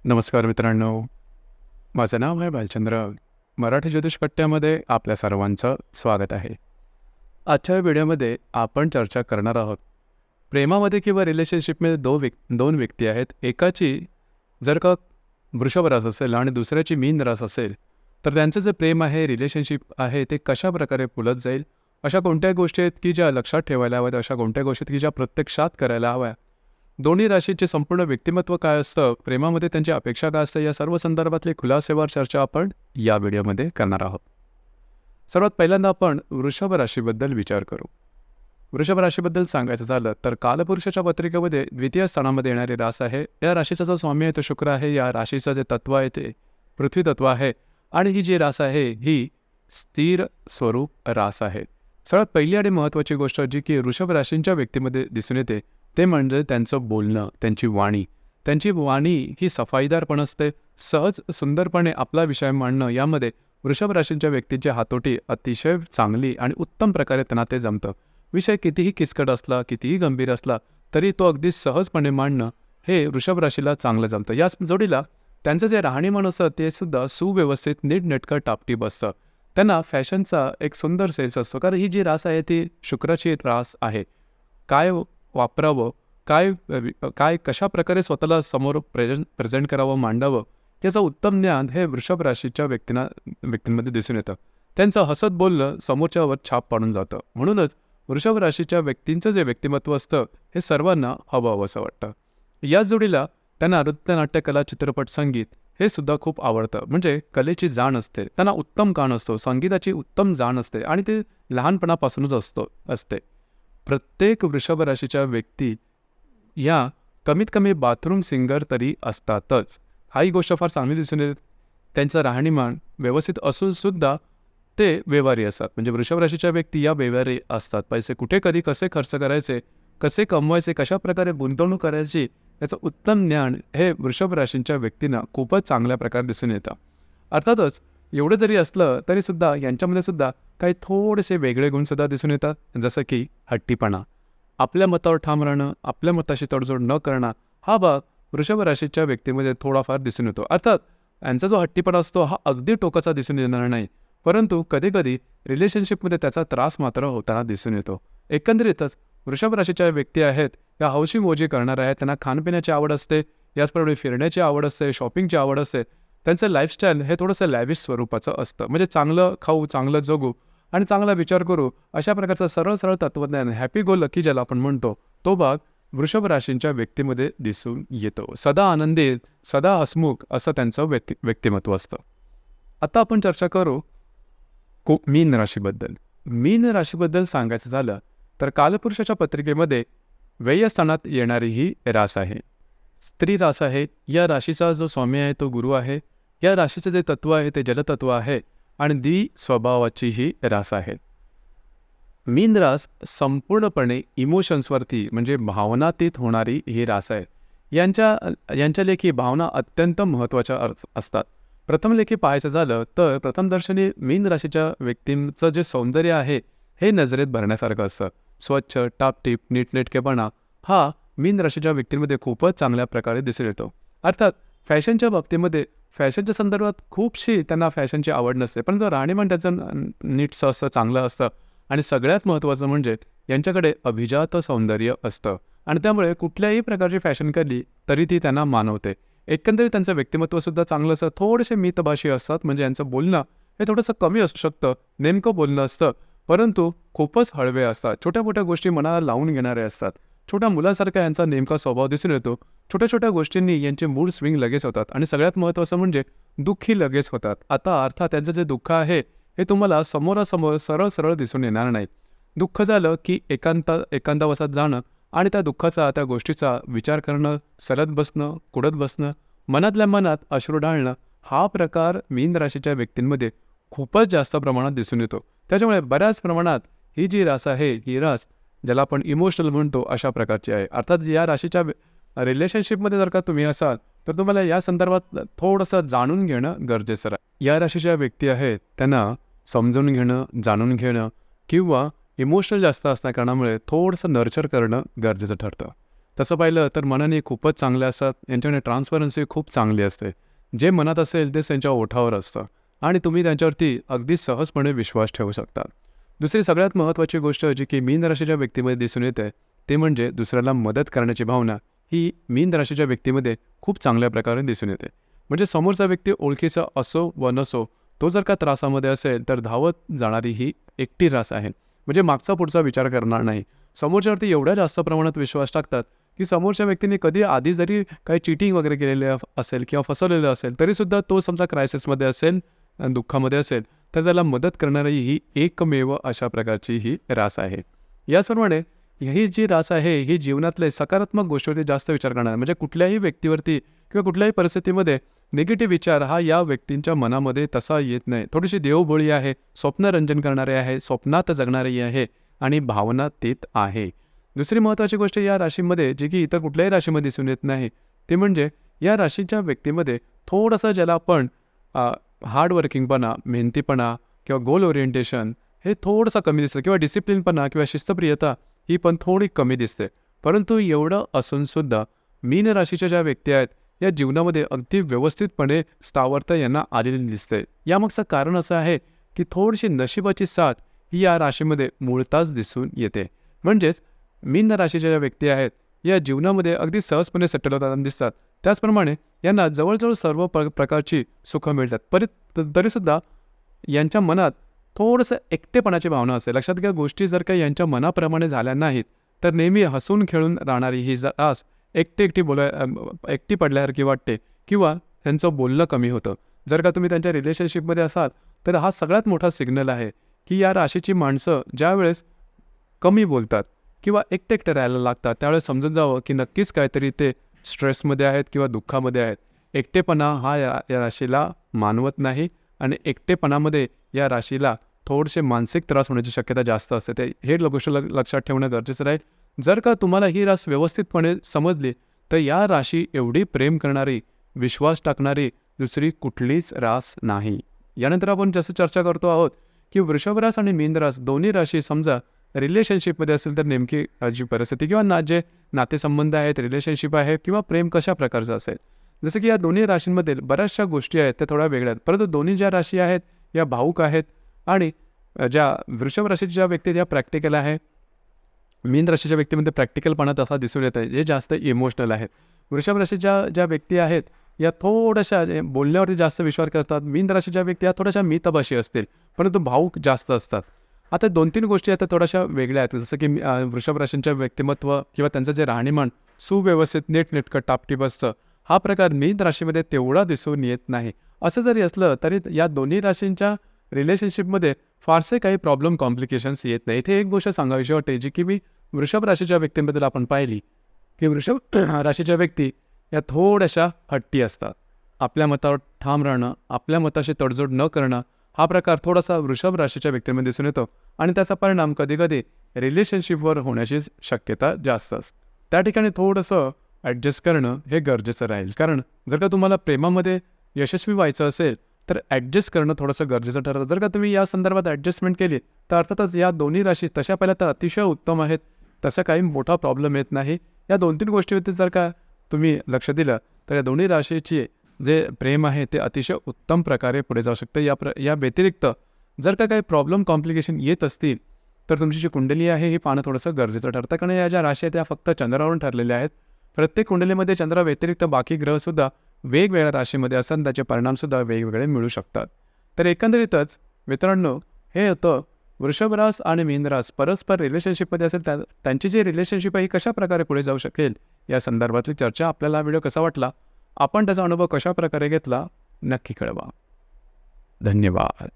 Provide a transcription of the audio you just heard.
नमस्कार मित्रांनो, माझं नाव आहे भालचंद्र. मराठी ज्योतिष कट्ट्यामध्ये आपल्या सर्वांचं स्वागत आहे. आजच्या व्हिडिओमध्ये आपण चर्चा करणार आहोत. प्रेमामध्ये किंवा रिलेशनशिपमध्ये दोन व्यक्ती आहेत. एकाची जर का वृषभ रास असेल आणि दुसऱ्याची मीन रास असेल, तर त्यांचं जे प्रेम आहे, रिलेशनशिप आहे, ते कशा प्रकारे फुलत जाईल. अशा कोणत्या गोष्टी आहेत की ज्या लक्षात ठेवायला हव्यात, अशा कोणत्या गोष्टी आहेत की ज्या प्रत्यक्षात करायला हव्या. दोन्ही राशीचे संपूर्ण व्यक्तिमत्व काय असतं, प्रेमामध्ये त्यांची अपेक्षा काय असतं, या सर्व संदर्भातली खुलासेवार चर्चा आपण या व्हिडिओमध्ये करणार आहोत. सर्वात पहिल्यांदा आपण वृषभ राशीबद्दल विचार करू. वृषभ राशीबद्दल सांगायचं झालं तर कालपुरुषाच्या पत्रिकेमध्ये द्वितीय स्थानामध्ये येणारी रास आहे. या राशीचा जो स्वामी आहे तो शुक्र आहे. या राशीचं जे तत्व आहे ते पृथ्वी तत्व आहे आणि ही जी रास आहे ही स्थिर स्वरूप रास आहे. सर्वात पहिली आणि महत्त्वाची गोष्ट जी की वृषभ राशींच्या व्यक्तीमध्ये दिसून येते ते म्हणजे त्यांचं बोलणं, त्यांची वाणी. त्यांची वाणी ही सफाईदार पण असते, सहज सुंदरपणे आपला विषय मांडणं. यामध्ये वृषभ राशींच्या व्यक्तीची हातोटी अतिशय चांगली आणि उत्तम प्रकारे त्यांना ते जमतं. विषय कितीही किचकट असला, कितीही गंभीर असला तरी तो अगदी सहजपणे मांडणं हे वृषभ राशीला चांगलं जमतं. याच जोडीला त्यांचं जे राहणीमान असतं ते सुद्धा सुव्यवस्थित, नीटनेटकं, टापटीप असतं. त्यांना फॅशनचा एक सुंदर सेन्स असतो, कारण ही जी रास आहे ती शुक्राची रास आहे. काय वापरावं, काय कशा प्रकारे स्वतःला समोर प्रेझेंट करावं, मांडावं, याचं उत्तम ज्ञान हे वृषभ राशीच्या व्यक्तींमध्ये दिसून येतं. त्यांचं हसत बोलणं समोरच्यावर छाप पाडून जातं. म्हणूनच वृषभ राशीच्या व्यक्तींचं जे व्यक्तिमत्व असतं हे सर्वांना हवं वाटतं. याच जोडीला त्यांना नृत्य, नाट्यकला, चित्रपट, संगीत हे सुद्धा खूप आवडतं. म्हणजे कलेची जाण असते, त्यांना उत्तम कान असतो, संगीताची उत्तम जाण असते आणि ते लहानपणापासूनच असते. प्रत्येक वृषभ राशीच्या व्यक्ती या कमीत कमी बाथरूम सिंगर तरी असतातच. हाही गोष्ट फार चांगली दिसून येते. त्यांचं राहणीमान व्यवस्थित असून सुद्धा ते व्यवहारी असतात. म्हणजे वृषभ राशीच्या व्यक्ती या व्यवहारी असतात. पैसे कुठे, कधी, कसे खर्च करायचे, कसे कमवायचे, कशा प्रकारे गुंतवणूक करायची, याचं उत्तम ज्ञान हे वृषभ राशींच्या व्यक्तींना खूपच चांगल्या प्रकारे दिसून येतं. अर्थातच एवढं जरी असलं तरीसुद्धा यांच्यामध्ये सुद्धा काही थोडेसे वेगळे गुणसुद्धा दिसून येतात. जसं की हट्टीपणा, आपल्या मतावर ठाम राहणं, आपल्या मताशी तडजोड न करणं, हा भाग वृषभ राशीच्या व्यक्तीमध्ये थोडाफार दिसून येतो. अर्थात यांचा जो हट्टीपणा असतो हा अगदी टोकाचा दिसून येणार नाही, परंतु कधीकधी रिलेशनशिपमध्ये त्याचा त्रास मात्र होताना दिसून येतो. एकंदरीतच वृषभ राशीच्या व्यक्ती आहेत या हौशी मोजी करणाऱ्या आहेत. त्यांना खाणपिण्याची आवड असते, याचप्रमाणे फिरण्याची आवड असते, शॉपिंगची आवड असते. त्यांचं लाईफस्टाईल हे थोडंसं लॅविश स्वरूपाचं असतं. म्हणजे चांगलं खाऊ, चांगलं जगू आणि चांगला विचार करू, अशा प्रकारचं सरळ तत्त्वज्ञान, हॅपी गो लकी ज्याला आपण म्हणतो, तो भाग वृषभ राशींच्या व्यक्तीमध्ये दिसून येतो. सदा आनंदी, सदा हसमुख असं त्यांचं व्यक्तिमत्व असतं. आता आपण चर्चा करू मीन राशीबद्दल. मीन राशीबद्दल सांगायचं झालं तर कालपुरुषाच्या पत्रिकेमध्ये व्ययस्थानात येणारी ही रास आहे. स्त्री रास आहे. या राशीचा जो स्वामी आहे तो गुरु आहे. या राशीचं जे तत्व आहे ते जलतत्व आहे आणि स्वभावाची ही रास आहे. मीन रास संपूर्णपणे इमोशन्सवरती म्हणजे भावनातीत होणारी ही रास आहे. यांच्या लेखी भावना अत्यंत महत्त्वाच्या असतात. प्रथम लेखी पाहायचं झालं तर प्रथमदर्शनी मीन राशीच्या व्यक्तींचं जे सौंदर्य आहे हे नजरेत भरण्यासारखं असतं. स्वच्छ, टापटीप, नीटनेटकेपणा हा मीन राशीच्या व्यक्तींमध्ये खूपच चांगल्या प्रकारे दिसून येतो. अर्थात फॅशनच्या बाबतीमध्ये फॅशनच्या संदर्भात खूपशी त्यांना फॅशनची आवड नसते, परंतु राहणीमान त्याचं नीटसं असतं, चांगलं असतं आणि सगळ्यात महत्त्वाचं म्हणजे यांच्याकडे अभिजात सौंदर्य असतं आणि त्यामुळे कुठल्याही प्रकारची फॅशन केली तरी ती त्यांना मानवते. एकंदरीत त्यांचं व्यक्तिमत्वसुद्धा चांगलं असतं. थोडेसे मितभाषी असतात, म्हणजे यांचं बोलणं हे थोडंसं कमी असू शकतं, नेमकं बोलणं असतं, परंतु खूपच हळवे असतात. छोट्या मोठ्या गोष्टी मनाला लावून घेणारे असतात. छोट्या मुलासारखा यांचा नेमका स्वभाव दिसून येतो. छोट्या गोष्टींनी यांचे मूड स्विंग लगेच होतात आणि सगळ्यात महत्त्वाचं म्हणजे दुःखी लगेच होतात. आता अर्थात त्यांचं जे दुःख आहे हे तुम्हाला समोरासमोर सरळ दिसून येणार नाही. दुःख झालं की एकांतावासात जाणं आणि त्या दुःखाचा, त्या गोष्टीचा विचार करणं, सरत बसणं, कुढत बसणं, मनातल्या मनात अश्रू ढाळणं, हा प्रकार मीन राशीच्या व्यक्तींमध्ये खूपच जास्त प्रमाणात दिसून येतो. त्याच्यामुळे बऱ्याच प्रमाणात ही जी रास आहे, ही रास ज्याला आपण इमोशनल म्हणतो अशा प्रकारची आहे. अर्थात या राशीच्या रिलेशनशिपमध्ये जर का तुम्ही असाल तर तुम्हाला या संदर्भात थोडंसं जाणून घेणं गरजेचं आहे. या राशीच्या व्यक्ती आहेत त्यांना समजून घेणं, जाणून घेणं किंवा इमोशनल जास्त असल्या कारणामुळे थोडंसं नर्चर करणं गरजेचं ठरतं. तसं पाहिलं तर मनाने खूपच चांगले असतात, यांच्याकडे ट्रान्सपरन्सी खूप चांगली असते. जे मनात असेल तेच त्यांच्या ओठावर असतं आणि तुम्ही त्यांच्यावरती अगदी सहजपणे विश्वास ठेवू शकता. दुसरी सगळ्यात महत्त्वाची गोष्ट जी की मीन राशीच्या व्यक्तीमध्ये दिसून येते, ते म्हणजे दुसऱ्याला मदत करण्याची भावना ही मीन राशीच्या व्यक्तीमध्ये खूप चांगल्या प्रकारे दिसून येते. म्हणजे समोरचा व्यक्ती ओळखीचा असो व नसो, तो जर का त्रासामध्ये असेल तर धावत जाणारी ही एकटी रास आहे. म्हणजे मागचा पुढचा विचार करणार नाही. समोरच्यावरती एवढ्या जास्त प्रमाणात विश्वास टाकतात, की समोरच्या व्यक्तीने कधी आधी जरी काही चीटिंग वगैरे केलेलं असेल किंवा फसवलेलं असेल, तरीसुद्धा तो समजा क्रायसिसमध्ये असेल, दुःखामध्ये असेल, तर त्याला मदत करणारी ही एकमेव अशा प्रकारची ही रास आहे. याचप्रमाणे ही जी रास आहे, ही जीवनातले सकारात्मक गोष्टीवरती जास्त विचार करणार. म्हणजे कुठल्याही व्यक्तीवरती किंवा कुठल्याही परिस्थितीमध्ये निगेटिव्ह विचार हा या व्यक्तींच्या मनामध्ये तसा येत नाही. थोडीशी देवभोळी आहे, स्वप्नरंजन करणारे आहे, स्वप्नात जगणारी आहे आणि भावना देत आहे. दुसरी महत्त्वाची गोष्ट या राशीमध्ये जी की इतर कुठल्याही राशीमध्ये दिसून येत नाही, ते म्हणजे या राशीच्या व्यक्तीमध्ये थोडंसं ज्याला आपण हार्ड वर्किंगपणा, मेहनतीपणा किंवा गोल ओरिएंटेशन हे थोडंसं कमी दिसतं किंवा डिसिप्लिनपणा किंवा शिस्तप्रियता ही पण थोडी कमी दिसते. परंतु एवढं असूनसुद्धा मीन राशीच्या ज्या व्यक्ती आहेत, या जीवनामध्ये अगदी व्यवस्थितपणे स्थावरता यांना आलेली दिसते. यामागचं कारण असं आहे की थोडीशी नशिबाची साथ ही या राशीमध्ये मूळतःच दिसून येते. म्हणजेच मीन राशीच्या ज्या व्यक्ती आहेत, या जीवनामध्ये अगदी सहजपणे सेटल होताना दिसतात. त्याचप्रमाणे यांना जवळजवळ सर्व प्रकारची सुखं मिळतात. तरीसुद्धा यांच्या मनात थोडंसं एकटेपणाची भावना असते. लक्षात घ्या, गोष्टी जर का यांच्या मनाप्रमाणे झाल्या नाहीत, तर नेहमी हसून खेळून राहणारी ही रास एकटी पडल्यासारखी वाटते किंवा त्यांचं बोलणं कमी होतं. जर का तुम्ही त्यांच्या रिलेशनशिपमध्ये असाल, तर हा सगळ्यात मोठा सिग्नल आहे की या राशीची माणसं ज्यावेळेस कमी बोलतात किंवा एकटे राहायला लागतात, त्यावेळेस समजून जावं की नक्कीच काहीतरी ते स्ट्रेसमध्ये आहेत किंवा दुःखामध्ये आहेत. एकटेपणा हा या राशीला मानवत नाही आणि एकटेपणामध्ये या राशीला थोडेसे मानसिक त्रास होण्याची शक्यता जास्त असते. हे गोष्ट लक्षात ठेवणं गरजेचं राहील. जर का तुम्हाला ही रास व्यवस्थितपणे समजली, तर या राशी एवढी प्रेम करणारी, विश्वास टाकणारी दुसरी कुठलीच रास नाही. यानंतर आपण जसं चर्चा करतो आहोत की वृषभ रास आणि मीन रास दोन्ही राशी समजा रिलेशनशिपमध्ये असेल तर नेमकी जी परिस्थिती किंवा जे नातेसंबंध आहेत, रिलेशनशिप आहे किंवा प्रेम कशा प्रकारचं असेल. जसं की या दोन्ही राशींमधील बऱ्याचशा गोष्टी आहेत त्या थोड्या वेगळ्या आहेत, परंतु दोन्ही ज्या राशी आहेत या भावुक आहेत आणि ज्या वृषभ राशीच्या ज्या व्यक्ती त्या प्रॅक्टिकल आहे. मीन राशीच्या व्यक्तीमध्ये प्रॅक्टिकलपणा तसा दिसून येत आहे, जे जास्त इमोशनल आहेत. वृषभ राशीच्या ज्या व्यक्ती आहेत या थोड्याशा बोलण्यावरती जास्त विश्वास करतात. मीन राशीच्या व्यक्ती या थोड्याशा मितभाषी असतील, परंतु भावुक जास्त असतात. आता 2-3 गोष्टी आता थोड्याशा वेगळ्या आहेत. जसं की वृषभ राशींचं व्यक्तिमत्व किंवा त्यांचं जे राहणीमान सुव्यवस्थित, नीटनेटकं, टापटीप असतं. हा प्रकार मीन राशीमध्ये तेवढा दिसून येत नाही. असं जरी असलं तरी या दोन्ही राशींच्या रिलेशनशिपमध्ये फारसे काही प्रॉब्लेम, कॉम्प्लिकेशन्स येत नाही. इथे एक गोष्ट सांगावीशी वाटते, जी की मी वृषभ राशीच्या व्यक्तींबद्दल आपण पाहिली, की वृषभ राशीच्या व्यक्ती या थोड्याशा हट्टी असतात. आपल्या मतावर ठाम राहणं, आपल्या मताशी तडजोड न करणं, हा प्रकार थोडासा वृषभ राशीच्या व्यक्तींमध्ये दिसून येतो आणि त्याचा परिणाम कधीकधी रिलेशनशिपवर होण्याची शक्यता जास्त असते. त्या ठिकाणी थोडंसं ॲडजस्ट करणं हे गरजेचं राहील. कारण जर का तुम्हाला प्रेमामध्ये यशस्वी व्हायचं असेल, तर ॲडजस्ट करणं थोडंसं गरजेचं ठरतं. जर का तुम्ही या संदर्भात ॲडजस्टमेंट केली, तर अर्थातच या दोन्ही राशी तशा पहिल्या तर अतिशय उत्तम आहेत. तसा काही मोठा प्रॉब्लेम येत नाही. या 2-3 गोष्टीवरती जर का तुम्ही लक्ष दिलं, तर या दोन्ही राशीची जे प्रेम आहे ते अतिशय उत्तम प्रकारे पुढे जाऊ शकतं. या व्यतिरिक्त जर का काही प्रॉब्लेम, कॉम्प्लिकेशन येत असतील, तर तुमची जी कुंडली आहे हे पाहणं थोडंसं गरजेचं ठरतं. कारण या ज्या राशी आहेत त्या फक्त चंद्रावरून ठरलेल्या आहेत. प्रत्येक कुंडलीमध्ये चंद्राव्यतिरिक्त बाकी ग्रहसुद्धा वेगवेगळ्या राशीमध्ये असतात, त्याचे परिणामसुद्धा वेगवेगळे मिळू शकतात. तर एकंदरीतच मित्रांनो, हे होतं वृषभ रास आणि मीन रास परस्पर रिलेशनशिपमध्ये असेल, त्यांची जी रिलेशनशिप आहे ही कशा प्रकारे पुढे जाऊ शकेल या संदर्भातली चर्चा. आपल्याला हा व्हिडिओ कसा वाटला, आपण त्याचा अनुभव कशा प्रकारे घेतला, नक्की कळवा. धन्यवाद.